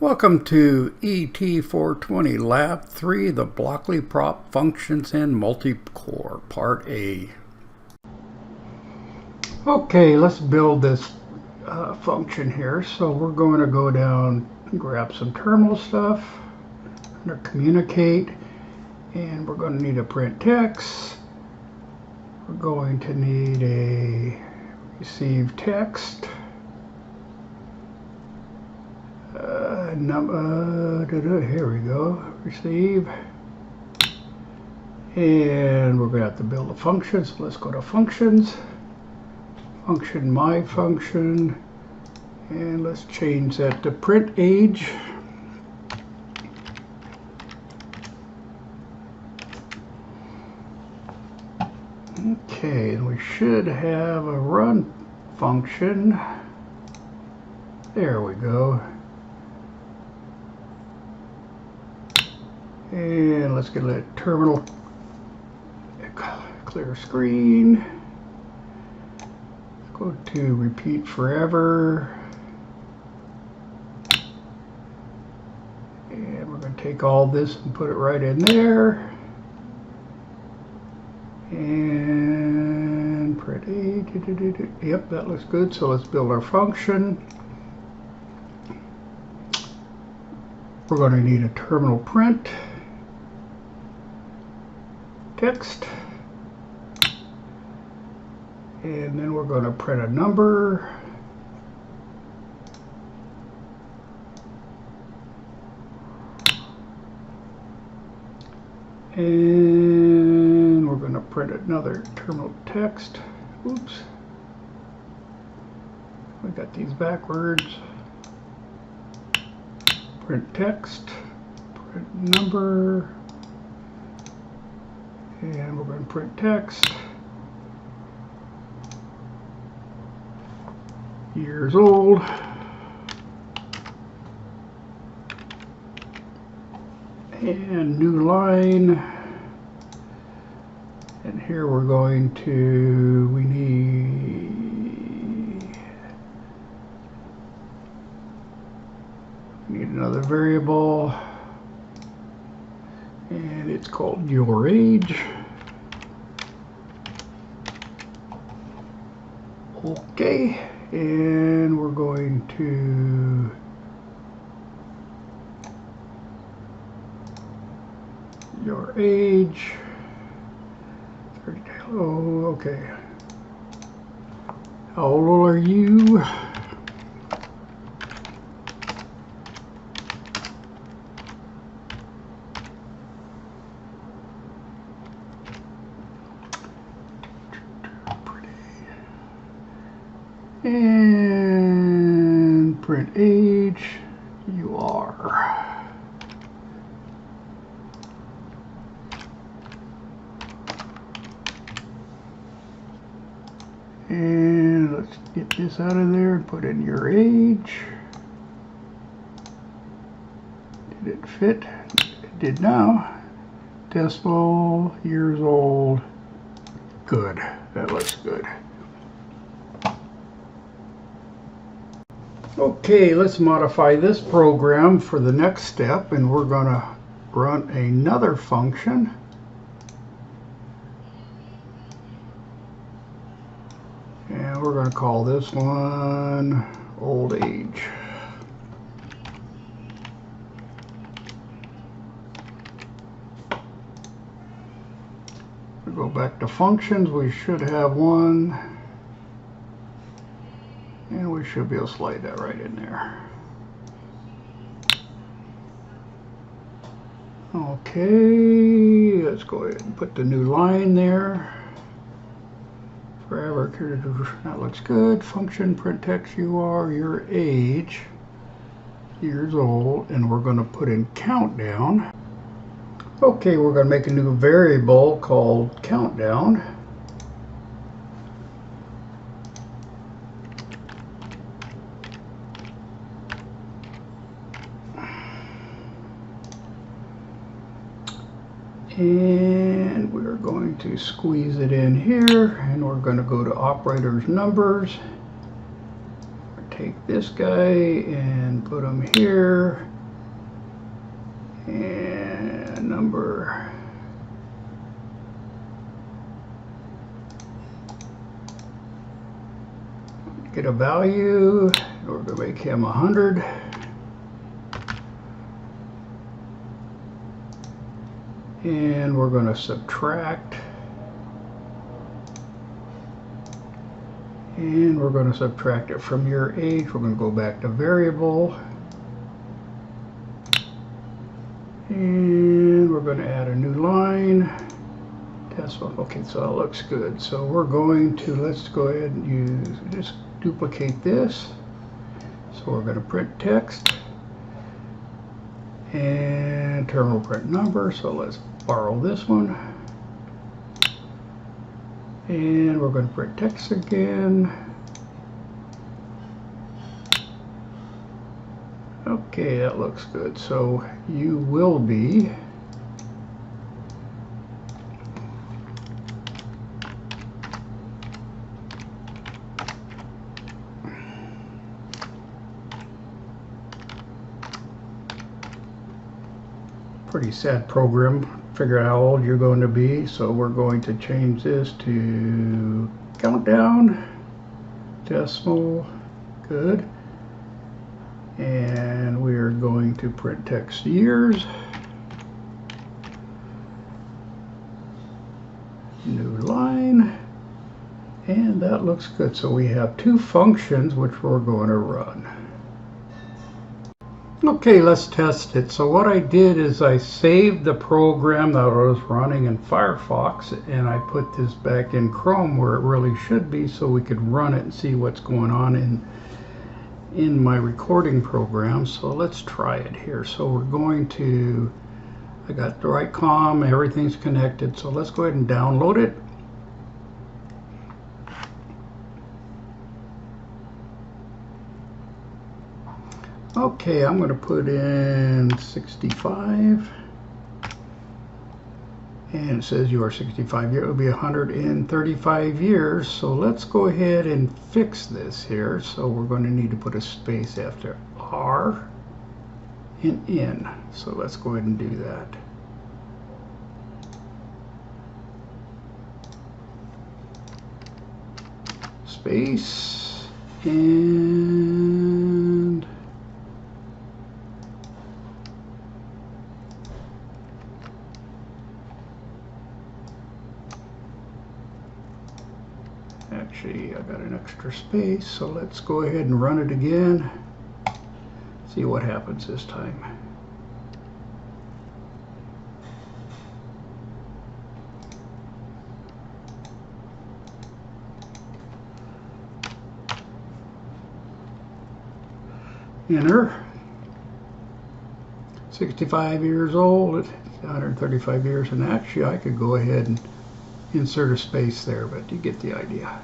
Welcome to ET420 Lab 3, the BlocklyProp functions in Multicore, Part A. Okay, let's build this function here. So we're going to go down and grab some terminal stuff, under communicate, and we're going to need a print text. We're going to need a receive text. Here we go, receive, and we're going to have to build a function. So let's go to functions, function my function, and let's change that to print age. Okay, and we should have a run function. There we go. And let's get a terminal, clear screen. Go to repeat forever. And we're going to take all this and put it right in there. And print age. Yep, that looks good. So let's build our function. We're going to need a terminal print text, and then we're going to print a number, and we're going to print another terminal text. Oops, we got these backwards. Print text, print number, and we're going to print text, years old, and new line, and here we're going to, we need another variable, and it's called your age. Okay, and we're going to your age. 30, oh, okay. How old are you? And print age, you are. And let's get this out of there and put in your age. Did it fit? It did now. Decimal, years old. Good, that looks good. Okay, let's modify this program for the next step, and we're going to run another function. And we're going to call this one old age. We go back to functions, we should have one. And we should be able to slide that right in there. Okay, let's go ahead and put the new line there. Forever, that looks good. Function print text you are, your age, years old, and we're going to put in countdown. Okay, we're going to make a new variable called countdown. And we're going to squeeze it in here, and we're going to go to operators numbers, take this guy and put him here, and number, get a value. We're going to make him 100. And we're going to subtract. And we're going to subtract it from your age. We're going to go back to variable. And we're going to add a new line. Test one. Okay, so that looks good. So we're going to, let's go ahead and use, just duplicate this. So we're going to print text. And terminal print number. So let's borrow this one. And we're going to print text again. Okay, that looks good. So you will be pretty sad program. Figure out how old you're going to be. So we're going to change this to countdown, decimal, good. And we are going to print text years, new line, and that looks good. So we have two functions which we're going to run. Okay, let's test it. So what I did is I saved the program that was running in Firefox, and I put this back in Chrome where it really should be, so we could run it and see what's going on in my recording program. So let's try it here. So we're going to, I got the right COM, everything's connected. So let's go ahead and download it. Okay, I'm going to put in 65, and it says you are 65 years. It will be 135 years. So let's go ahead and fix this here. So we're going to need to put a space after R and N. So let's go ahead and do that. Space and actually, I got an extra space, so let's go ahead and run it again. See what happens this time. Enter. 65 years old, 135 years, and actually I could go ahead and insert a space there, but you get the idea.